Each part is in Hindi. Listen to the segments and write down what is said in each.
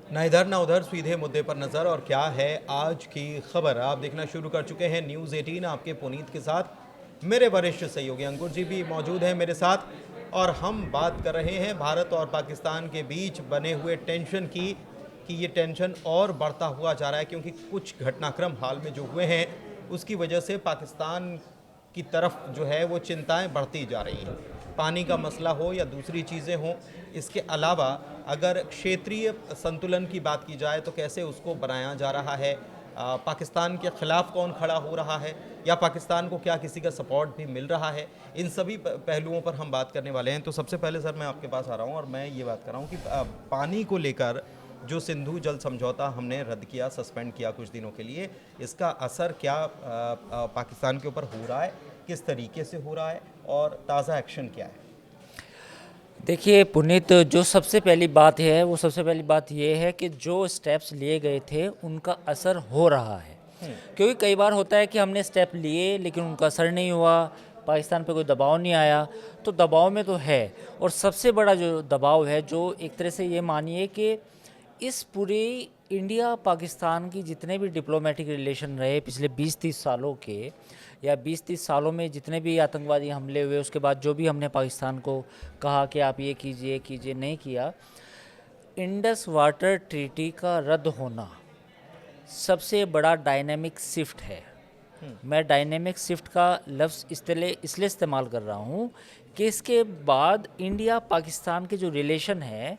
ना इधर ना उधर, सीधे मुद्दे पर नजर। और क्या है आज की खबर, आप देखना शुरू कर चुके हैं न्यूज़ 18 आपके पुनीत के साथ। मेरे वरिष्ठ सहयोगी अंकुर जी भी मौजूद हैं मेरे साथ, और हम बात कर रहे हैं भारत और पाकिस्तान के बीच बने हुए टेंशन की, कि ये टेंशन और बढ़ता हुआ जा रहा है क्योंकि कुछ घटनाक्रम हाल में जो हुए हैं उसकी वजह से पाकिस्तान की तरफ जो है वो चिंताएं बढ़ती जा रही हैं। पानी का मसला हो या दूसरी चीज़ें हों, इसके अलावा अगर क्षेत्रीय संतुलन की बात की जाए तो कैसे उसको बनाया जा रहा है, पाकिस्तान के ख़िलाफ़ कौन खड़ा हो रहा है, या पाकिस्तान को क्या किसी का सपोर्ट भी मिल रहा है, इन सभी पहलुओं पर हम बात करने वाले हैं। तो सबसे पहले सर मैं आपके पास आ रहा हूँ और मैं ये बात कर रहा हूँ कि पानी को लेकर जो सिंधु जल समझौता हमने रद्द किया, सस्पेंड किया कुछ दिनों के लिए, इसका असर क्या पाकिस्तान के ऊपर हो रहा है, किस तरीके से हो रहा है, और ताज़ा एक्शन क्या है? देखिए पुनीत, जो सबसे पहली बात है वो सबसे पहली बात ये है कि जो स्टेप्स लिए गए थे उनका असर हो रहा है। क्योंकि कई बार होता है कि हमने स्टेप लिए लेकिन उनका असर नहीं हुआ, पाकिस्तान पे कोई दबाव नहीं आया। तो दबाव में तो है, और सबसे बड़ा जो दबाव है, जो एक तरह से ये मानिए कि इस पूरी इंडिया पाकिस्तान की जितने भी डिप्लोमेटिक रिलेशन रहे पिछले 20-30 सालों के, या 20-30 सालों में जितने भी आतंकवादी हमले हुए, उसके बाद जो भी हमने पाकिस्तान को कहा कि आप ये कीजिए कीजिए, नहीं किया। इंडस वाटर ट्रीटी का रद्द होना सबसे बड़ा डायनेमिक शिफ्ट है। मैं डायनेमिक शिफ्ट का लफ्ज़ इसलिए इस्तेमाल कर रहा हूँ कि इसके बाद इंडिया पाकिस्तान के जो रिलेशन है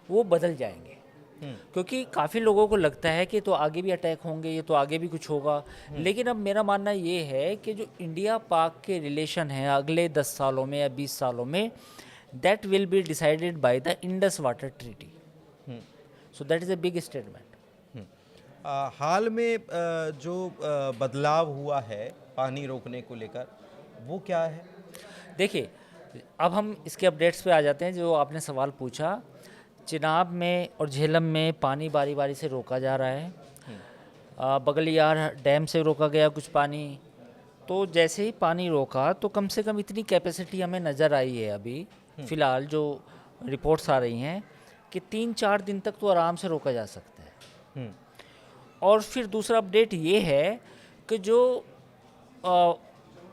वो बदल जाएंगे। क्योंकि काफ़ी लोगों को लगता है कि तो आगे भी अटैक होंगे, ये तो आगे भी कुछ होगा। लेकिन अब मेरा मानना ये है कि जो इंडिया पाक के रिलेशन हैं अगले 10 सालों में या 20 सालों में, that will be decided by the Indus water treaty. So that is a big statement. हाल में जो बदलाव हुआ है पानी रोकने को लेकर, वो क्या है? देखिए, अब हम इसके अपडेट्स पे आ जाते हैं। जो आपने सवाल पूछा, चिनाब में और झेलम में पानी बारी बारी से रोका जा रहा है। बगलियार डैम से रोका गया कुछ पानी। तो जैसे ही पानी रोका तो कम से कम इतनी कैपेसिटी हमें नज़र आई है अभी फ़िलहाल जो रिपोर्ट्स आ रही हैं कि 3-4 दिन तक तो आराम से रोका जा सकता है। और फिर दूसरा अपडेट ये है कि जो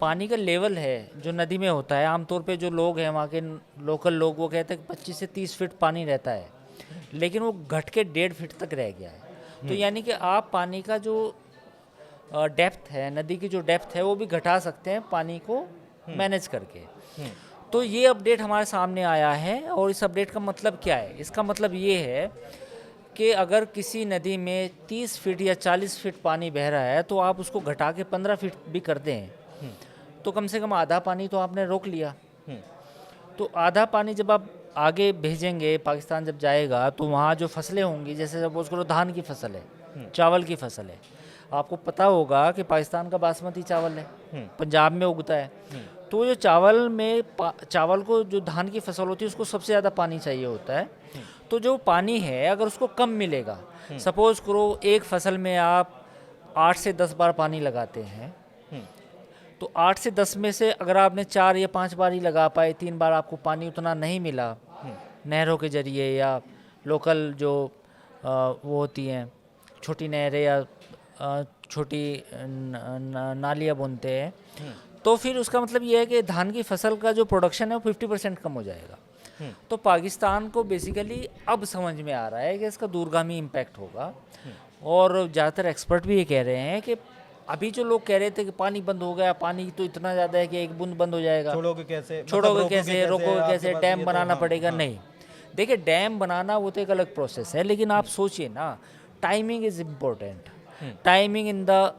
पानी का लेवल है जो नदी में होता है, आमतौर पे जो लोग हैं वहाँ के लोकल लोग, वो कहते हैं कि 25 से 30 फीट पानी रहता है, लेकिन वो घट के 1.5 फीट तक रह गया है। तो यानी कि आप पानी का जो डेप्थ है, नदी की जो डेप्थ है, वो भी घटा सकते हैं पानी को मैनेज करके। तो ये अपडेट हमारे सामने आया है। और इस अपडेट का मतलब क्या है? इसका मतलब ये है कि अगर किसी नदी में 30 फीट या 40 फीट पानी बह रहा है तो आप उसको घटा के 15 फीट भी कर दें तो कम से कम आधा पानी तो आपने रोक लिया। तो आधा पानी जब आप आगे भेजेंगे, पाकिस्तान जब जाएगा, तो वहाँ जो फसलें होंगी, जैसे सपोज करो धान की फसल है, चावल की फसल है, आपको पता होगा कि पाकिस्तान का बासमती चावल है, पंजाब में उगता है। तो जो चावल को, जो धान की फसल होती है, उसको सबसे ज़्यादा पानी चाहिए होता है। तो जो पानी है अगर उसको कम मिलेगा, सपोज करो एक फसल में आप 8 से 10 बार पानी लगाते हैं, तो 8 से 10 में से अगर आपने 4 या 5 बार ही लगा पाए, 3 बार आपको पानी उतना नहीं मिला नहरों के ज़रिए या लोकल जो वो होती हैं छोटी नहरें या छोटी नालियाँ बुनते हैं, तो फिर उसका मतलब ये है कि धान की फसल का जो प्रोडक्शन है वो 50% कम हो जाएगा। तो पाकिस्तान को बेसिकली अब समझ में आ रहा है कि इसका दूरगामी इम्पैक्ट होगा। और ज़्यादातर एक्सपर्ट भी ये कह रहे हैं कि अभी जो लोग कह रहे थे कि पानी बंद हो गया, पानी तो इतना ज़्यादा है कि एक बूंद बंद हो जाएगा, छोड़ोगे कैसे, छोड़ोगे कैसे, रोकोगे कैसे, डैम बनाना हाँ, पड़ेगा। हाँ। नहीं, देखिए डैम बनाना वो तो एक अलग प्रोसेस है, लेकिन आप सोचिए ना, timing is important. Timing in the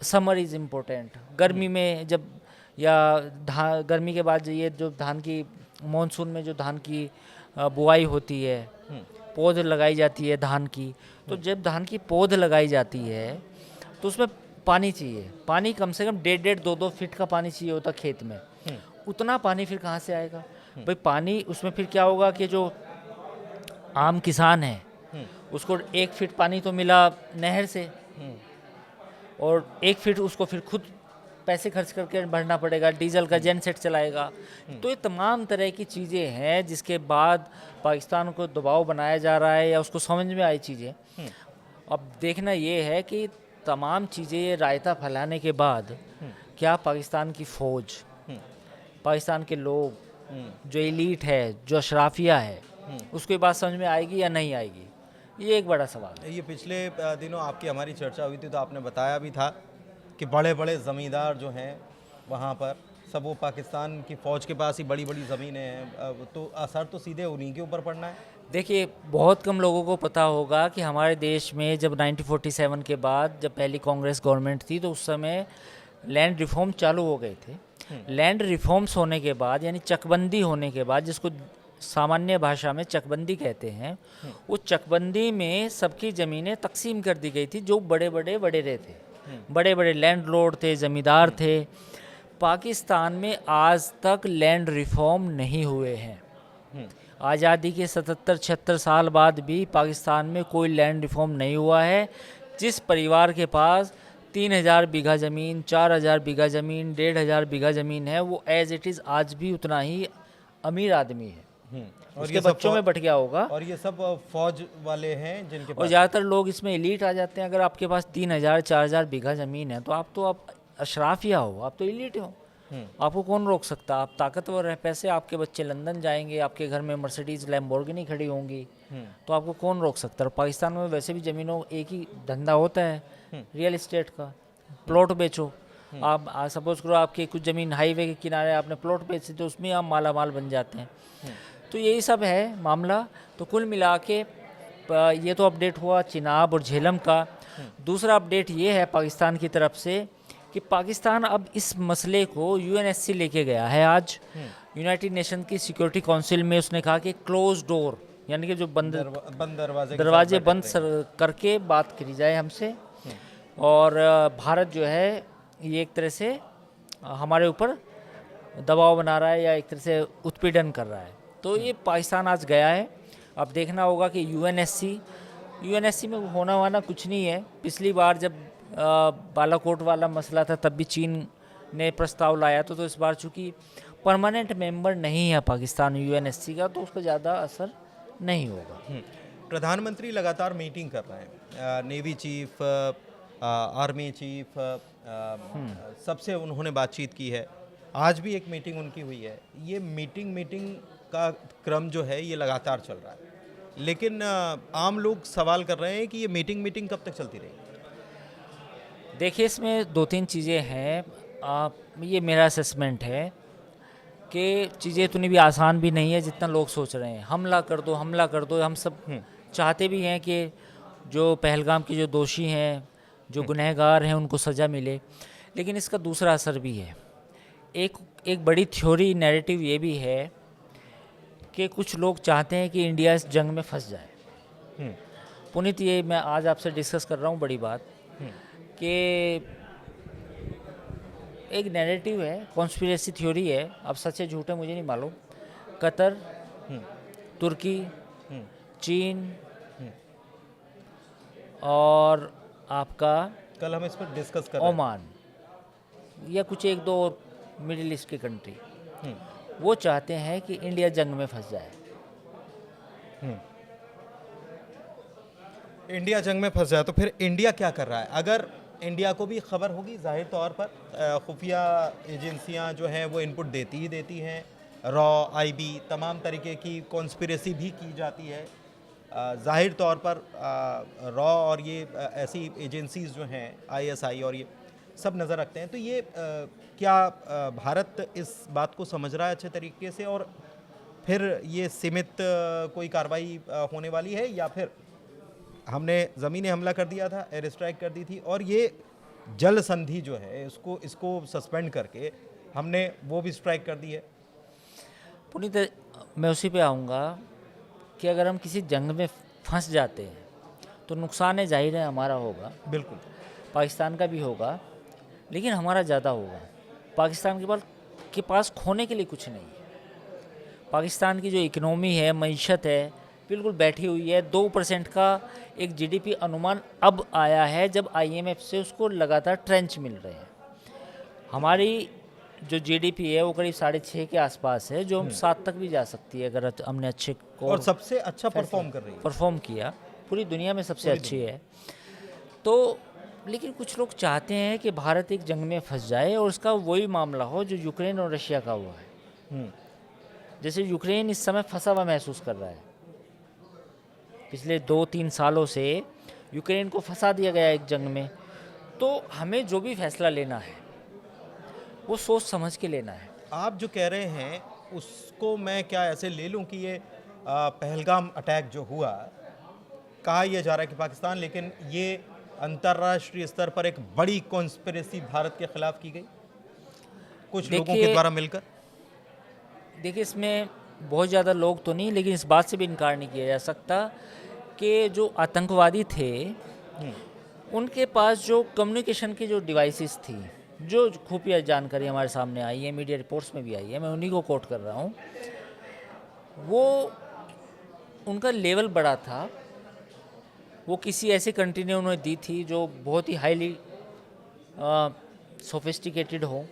summer is important. गर्मी में जब, या गर्मी के बाद ये जो धान की मानसून में जो धान की बुआई होती है, पौध लगाई जाती है धान की, तो जब धान की पौध लगाई जाती है तो उसमें पानी चाहिए। पानी कम से कम 1.5-2 फीट का पानी चाहिए होता खेत में। उतना पानी फिर कहाँ से आएगा भाई? पानी उसमें फिर क्या होगा कि जो आम किसान है उसको 1 फीट पानी तो मिला नहर से, और 1 फीट उसको फिर खुद पैसे खर्च करके भरना पड़ेगा, डीजल का जेनसेट चलाएगा। तो ये तमाम तरह की चीज़ें हैं जिसके बाद पाकिस्तान को दबाव बनाया जा रहा है या उसको समझ में आई चीज़ें। अब देखना ये है कि तमाम चीज़ें रायता फैलाने के बाद क्या पाकिस्तान की फ़ौज, पाकिस्तान के लोग, जो एलीट है, जो अशराफिया है, उसको ये बात समझ में आएगी या नहीं आएगी, ये एक बड़ा सवाल है। ये पिछले दिनों आपकी हमारी चर्चा हुई थी तो आपने बताया भी था कि बड़े बड़े ज़मींदार जो हैं वहाँ पर सब वो पाकिस्तान की फ़ौज के पास ही बड़ी बड़ी ज़मीनें हैं, तो असर तो सीधे उन्हीं के ऊपर पड़ना है। देखिए, बहुत कम लोगों को पता होगा कि हमारे देश में जब 1947 के बाद जब पहली कांग्रेस गवर्नमेंट थी तो उस समय लैंड रिफॉर्म चालू हो गए थे। लैंड रिफॉर्म्स होने के बाद यानी चकबंदी होने के बाद, जिसको सामान्य भाषा में चकबंदी कहते हैं, वो चकबंदी में सबकी ज़मीनें तकसीम कर दी गई थी जो बड़े बड़े वडेरे थे, बड़े बड़े लैंडलॉर्ड थे, ज़मींदार थे। पाकिस्तान में आज तक लैंड रिफॉर्म नहीं हुए हैं। आज़ादी के 77-76 साल बाद भी पाकिस्तान में कोई लैंड रिफॉर्म नहीं हुआ है। जिस परिवार के पास 3000 बीघा ज़मीन, 4000 बीघा ज़मीन, 1500 बीघा ज़मीन है, वो एज इट इज़ आज भी उतना ही अमीर आदमी है। और उसके ये सब बच्चों में बट गया होगा। और ये सब फौज वाले हैं जिनके और पास ज़्यादातर लोग इसमें एलीट आ जाते हैं। अगर आपके पास 3000-4000 बीघा ज़मीन है तो आप अशराफिया हो, आप तो एलीट हो। आपको कौन रोक सकता? आप ताकतवर है, पैसे, आपके बच्चे लंदन जाएंगे, आपके घर में मर्सिडीज़ लैम्बोर्गिनी खड़ी होंगी, तो आपको कौन रोक सकता है? पाकिस्तान में वैसे भी ज़मीनों एक ही धंधा होता है, रियल इस्टेट का। प्लॉट बेचो, आप सपोज करो आपकी कुछ ज़मीन हाईवे के किनारे, आपने प्लॉट बेची तो उसमें आप माला माल बन जाते हैं। तो यही सब है मामला। तो कुल मिला के ये तो अपडेट हुआ चिनाब और झेलम का। दूसरा अपडेट ये है पाकिस्तान की तरफ से कि पाकिस्तान अब इस मसले को यूएनएससी लेके गया है। आज यूनाइटेड नेशन की सिक्योरिटी काउंसिल में उसने कहा कि क्लोज डोर, यानी कि जो बंद दरवाजे बंद करके बात करी जाए हमसे। और भारत जो है ये एक तरह से हमारे ऊपर दबाव बना रहा है या एक तरह से उत्पीड़न कर रहा है। तो ये पाकिस्तान आज गया है। अब देखना होगा कि यूएनएससी में होना वाना कुछ नहीं है। पिछली बार जब बालाकोट वाला मसला था तब भी चीन ने प्रस्ताव लाया तो इस बार चूँकि परमानेंट मेंबर नहीं है पाकिस्तान यूएनएससी का, तो उसका ज़्यादा असर नहीं होगा। प्रधानमंत्री लगातार मीटिंग कर रहे हैं, नेवी चीफ, आर्मी चीफ, सबसे उन्होंने बातचीत की है। आज भी एक मीटिंग उनकी हुई है। ये मीटिंग का क्रम जो है ये लगातार चल रहा है, लेकिन आम लोग सवाल कर रहे हैं कि ये मीटिंग कब तक चलती रहेगी? देखिए, इसमें 2-3 चीज़ें हैं। ये मेरा असेसमेंट है कि चीज़ें इतनी भी आसान भी नहीं है जितना लोग सोच रहे हैं। हमला कर दो। हम सब चाहते भी हैं कि जो पहलगाम के जो दोषी हैं, जो गुनहगार हैं, उनको सज़ा मिले, लेकिन इसका दूसरा असर भी है। एक बड़ी थ्योरी नैरेटिव ये भी है कि कुछ लोग चाहते हैं कि इंडिया इस जंग में फंस जाए। पुनीत, ये मैं आज आपसे डिस्कस कर रहा हूँ बड़ी बात कि एक नैरेटिव है, कॉन्स्पिरेसी थ्योरी है, अब सच है झूठ है मुझे नहीं मालूम। कतर, तुर्की, चीन और आपका कल हम इस पर डिस्कस कर रहे ओमान या कुछ 1-2 मिडिल ईस्ट की कंट्री, वो चाहते हैं कि इंडिया जंग में फंस जाए। इंडिया जंग में फंस जाए तो फिर इंडिया क्या कर रहा है? अगर इंडिया को भी खबर होगी, जाहिर तौर पर खुफिया एजेंसियां जो हैं वो इनपुट देती ही देती हैं, रॉ, आईबी, तमाम तरीके की कॉन्स्पिरेसी भी की जाती है। जाहिर तौर पर रॉ और ये ऐसी एजेंसीज जो हैं, आईएसआई और ये सब नज़र रखते हैं। तो ये क्या भारत इस बात को समझ रहा है अच्छे तरीके से, और फिर ये सीमित कोई कार्रवाई होने वाली है, या फिर हमने ज़मीनी हमला कर दिया था, एयर स्ट्राइक कर दी थी, और ये जल संधि जो है इसको सस्पेंड करके हमने वो भी स्ट्राइक कर दी है? पुनीत, मैं उसी पे आऊँगा कि अगर हम किसी जंग में फंस जाते हैं तो नुकसान जाहिर है हमारा होगा, बिल्कुल पाकिस्तान का भी होगा, लेकिन हमारा ज़्यादा होगा। पाकिस्तान के पास खोने के लिए कुछ नहीं है। पाकिस्तान की जो इकनॉमी है, मईशत है, बिल्कुल बैठी हुई है। 2% का एक जीडीपी अनुमान अब आया है जब आईएमएफ से उसको लगातार ट्रेंच मिल रहे हैं। हमारी जो जीडीपी है वो करीब 6.5 के आसपास है, जो हम 7 तक भी जा सकती है अगर हमने अच्छे और सबसे अच्छा परफॉर्म कर रही है। परफॉर्म किया, पूरी दुनिया में सबसे अच्छी है। तो लेकिन कुछ लोग चाहते हैं कि भारत एक जंग में फंस जाए और उसका वही मामला हो जो यूक्रेन और रशिया का हुआ है। हम्म, जैसे यूक्रेन इस समय फंसा हुआ महसूस कर रहा है, पिछले 2-3 सालों से यूक्रेन को फंसा दिया गया एक जंग में। तो हमें जो भी फैसला लेना है वो सोच समझ के लेना है। आप जो कह रहे हैं उसको मैं क्या ऐसे ले लूं कि ये पहलगाम अटैक जो हुआ, कहा यह जा रहा है कि पाकिस्तान, लेकिन ये अंतर्राष्ट्रीय स्तर पर एक बड़ी कॉन्स्पिरेसी भारत के खिलाफ की गई कुछ लोगों के द्वारा मिलकर। देखिए, इसमें बहुत ज़्यादा लोग तो नहीं, लेकिन इस बात से भी इनकार नहीं किया जा सकता कि जो आतंकवादी थे उनके पास जो कम्युनिकेशन की जो डिवाइसेस थी, जो खुफिया जानकारी हमारे सामने आई है, मीडिया रिपोर्ट्स में भी आई है, मैं उन्हीं को कोट कर रहा हूँ, वो उनका लेवल बड़ा था। वो किसी ऐसी कंट्री ने उन्हें दी थी जो बहुत ही हाईली सोफिस्टिकेटेड हो।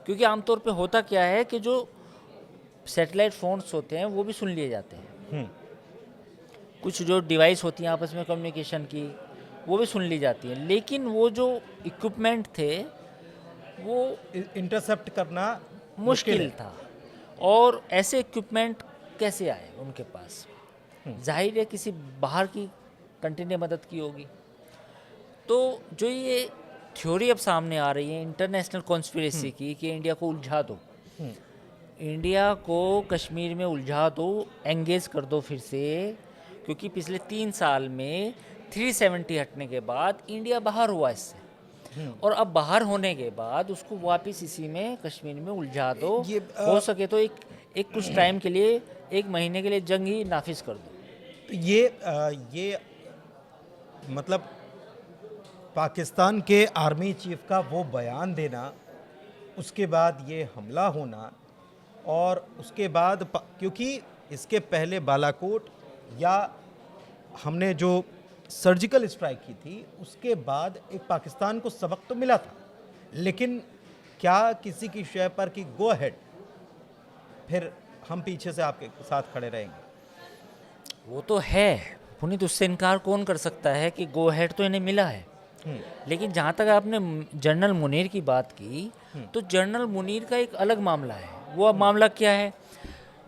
क्योंकि आमतौर पे होता क्या है कि जो सैटेलाइट फ़ोन्स होते हैं वो भी सुन लिए जाते हैं, कुछ जो डिवाइस होती हैं आपस में कम्युनिकेशन की वो भी सुन ली जाती है, लेकिन वो जो इक्विपमेंट थे वो इंटरसेप्ट करना मुश्किल था। और ऐसे इक्विपमेंट कैसे आए उनके पास? जाहिर है किसी बाहर की कंट्री ने मदद की होगी। तो जो ये थ्योरी अब सामने आ रही है इंटरनेशनल कॉन्स्पिरेसी की कि इंडिया को उलझा दो, इंडिया को कश्मीर में उलझा दो, एंगेज कर दो फिर से, क्योंकि पिछले 3 साल में 370 हटने के बाद इंडिया बाहर हुआ इससे, और अब बाहर होने के बाद उसको वापस इसी में कश्मीर में उलझा दो। हो सके तो एक कुछ टाइम के लिए, 1 महीने के लिए जंग ही नाफिज कर दो। तो ये मतलब पाकिस्तान के आर्मी चीफ का वो बयान देना, उसके बाद ये हमला होना, और उसके बाद क्योंकि इसके पहले बालाकोट या हमने जो सर्जिकल स्ट्राइक की थी उसके बाद एक पाकिस्तान को सबक तो मिला था, लेकिन क्या किसी की शय पर कि गो अहेड, फिर हम पीछे से आपके साथ खड़े रहेंगे? वो तो है पुनीत, उससे इनकार कौन कर सकता है कि गो अहेड तो इन्हें मिला है। लेकिन जहाँ तक आपने जनरल मुनीर की बात की, तो जनरल मुनीर का एक अलग मामला है। वो अब मामला क्या है?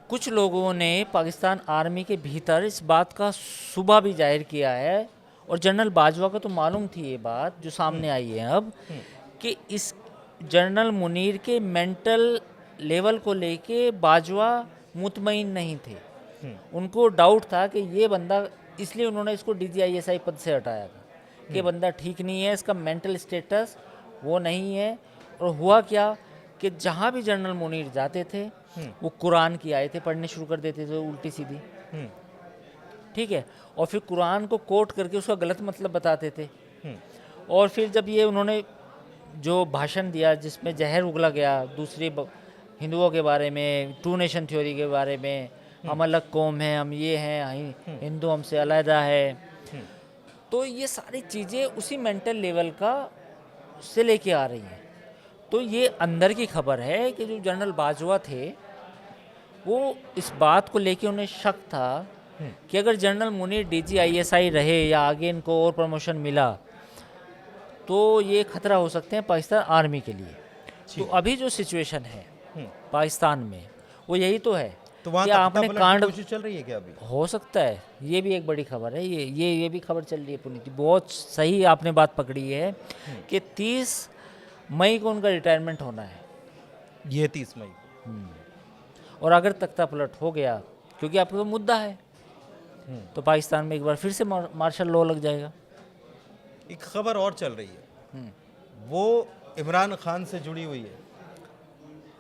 कुछ लोगों ने पाकिस्तान आर्मी के भीतर इस बात का सुबह भी जाहिर किया है, और जनरल बाजवा को तो मालूम थी ये बात जो सामने आई है अब, कि इस जनरल मुनीर के मेंटल लेवल को लेके बाजवा मुतमईन नहीं थे। उनको डाउट था कि ये बंदा, इसलिए उन्होंने इसको DGISI पद से हटाया था कि बंदा ठीक नहीं है, इसका मेंटल स्टेटस वो नहीं है। और हुआ क्या कि जहाँ भी जनरल मुनीर जाते थे वो कुरान की आयतें पढ़ने शुरू कर देते थे उल्टी सीधी, ठीक है, और फिर कुरान को कोट करके उसका गलत मतलब बताते थे। और फिर जब ये उन्होंने जो भाषण दिया जिसमें जहर उगला गया दूसरे हिंदुओं के बारे में, 2 नेशन थ्योरी के बारे में, हम अलग कौम हैं, हम ये हैं, हिंदू हमसे अलहदा है, तो ये सारी चीज़ें उसी मेंटल लेवल का से लेके आ रही हैं। तो ये अंदर की खबर है कि जो जनरल बाजवा थे वो इस बात को लेके उन्हें शक था कि अगर जनरल मुनीर DGISI रहे या आगे इनको और प्रमोशन मिला तो ये खतरा हो सकते हैं पाकिस्तान आर्मी के लिए। तो अभी जो सिचुएशन है पाकिस्तान में वो यही तो है। तो वहाँ आपने कांड कोशिश चल रही है क्या अभी? हो सकता है, ये भी एक बड़ी खबर है। ये भी खबर चल रही है पुनीत, बहुत सही आपने बात पकड़ी है कि 30 मई को उनका रिटायरमेंट होना है। ये 30 मई और अगर तख्ता पलट हो गया, क्योंकि आपका तो मुद्दा है, तो पाकिस्तान में एक बार फिर से मार्शल लॉ लग जाएगा। एक खबर और चल रही है, वो इमरान खान से जुड़ी हुई है।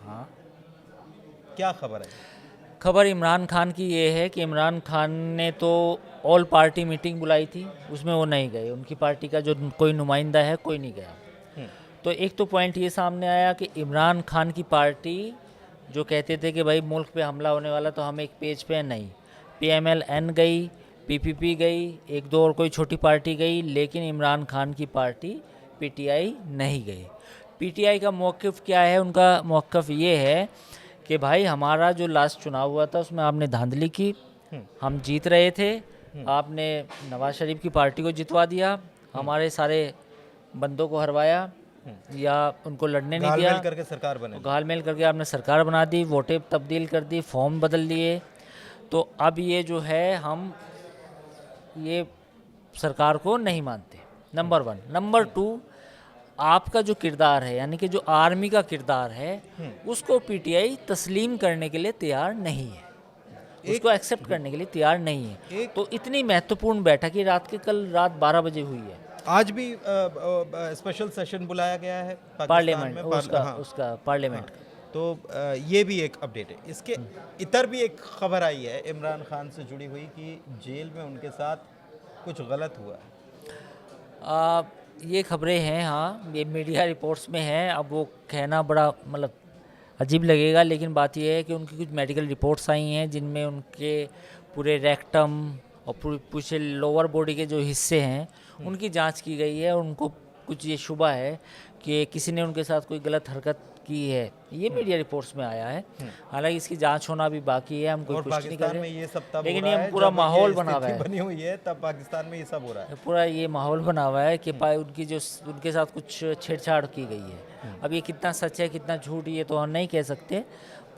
हाँ, क्या खबर है? खबर इमरान खान की ये है कि इमरान खान ने तो ऑल पार्टी मीटिंग बुलाई थी, उसमें वो नहीं गए। उनकी पार्टी का जो कोई नुमाइंदा है कोई नहीं गया। तो एक तो पॉइंट ये सामने आया कि इमरान खान की पार्टी जो कहते थे कि भाई मुल्क पे हमला होने वाला तो हम एक पेज पे नहीं, PMLN गई, PPP गई, 1-2 और कोई छोटी पार्टी गई, लेकिन इमरान खान की पार्टी PTI नहीं गई। पीटीआई का मौक़िफ़ क्या है? उनका मौक़िफ़ ये है कि भाई हमारा जो लास्ट चुनाव हुआ था उसमें आपने धांधली की, हम जीत रहे थे, आपने नवाज शरीफ की पार्टी को जितवा दिया, हमारे सारे बंदों को हरवाया या उनको लड़ने नहीं दिया, घाल-मेल करके सरकार बने। घाल-मेल करके आपने सरकार बना दी, वोटें तब्दील कर दी, फॉर्म बदल दिए। तो अब ये जो है हम ये सरकार को नहीं मानते, नंबर 1। नंबर 2, आपका जो किरदार है यानी कि जो आर्मी का किरदार है उसको पीटीआई तस्लीम करने के लिए तैयार नहीं है, उसको एक्सेप्ट करने के लिए तैयार नहीं है। तो इतनी महत्वपूर्ण बैठक ये कल रात 12 बजे हुई है। आज भी स्पेशल सेशन बुलाया गया है पाकिस्तान पार्लियामेंट में उसका पार्लियामेंट का। तो ये भी एक अपडेट है। इसके इतर भी एक खबर आई है इमरान खान से जुड़ी हुई कि जेल में उनके साथ कुछ गलत हुआ है। ये खबरें हैं, हाँ, ये मीडिया रिपोर्ट्स में हैं। अब वो कहना बड़ा मतलब अजीब लगेगा, लेकिन बात यह है कि उनकी कुछ मेडिकल रिपोर्ट्स आई हैं जिनमें उनके पूरे रेक्टम और पूरे लोअर बॉडी के जो हिस्से हैं उनकी जांच की गई है और उनको कुछ ये शुबा है कि किसी ने उनके साथ कोई गलत हरकत की है। ये मीडिया रिपोर्ट्स में आया है, हालांकि इसकी जांच होना भी बाकी है, हम कोई पुष्टि नहीं कर पाकिस्तान में रहे, ये सब तब लेकिन हो रहा ये है पूरा जब माहौल ये बना हुआ स्थिति है, बनी हुई है, तब पाकिस्तान में ये सब हो रहा है। पूरा ये माहौल बना हुआ है कि उनकी जो उनके साथ कुछ छेड़छाड़ की गई है। अब ये कितना सच है कितना झूठ ये तो हम नहीं कह सकते,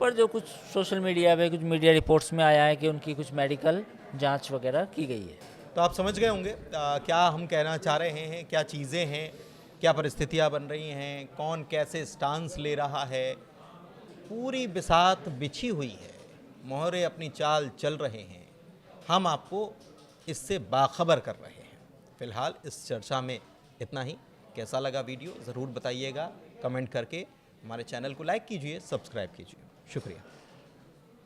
पर जो कुछ सोशल मीडिया पे कुछ मीडिया रिपोर्ट्स में आया है कि उनकी कुछ मेडिकल जांच वगैरह की गई है। तो आप समझ गए होंगे क्या हम कहना चाह रहे हैं, क्या चीज़ें हैं, क्या परिस्थितियां बन रही हैं, कौन कैसे स्टांस ले रहा है। पूरी बिसात बिछी हुई है, मोहरे अपनी चाल चल रहे हैं, हम आपको इससे बाखबर कर रहे हैं। फ़िलहाल इस चर्चा में इतना ही। कैसा लगा वीडियो ज़रूर बताइएगा कमेंट करके। हमारे चैनल को लाइक कीजिए, सब्सक्राइब कीजिए। शुक्रिया।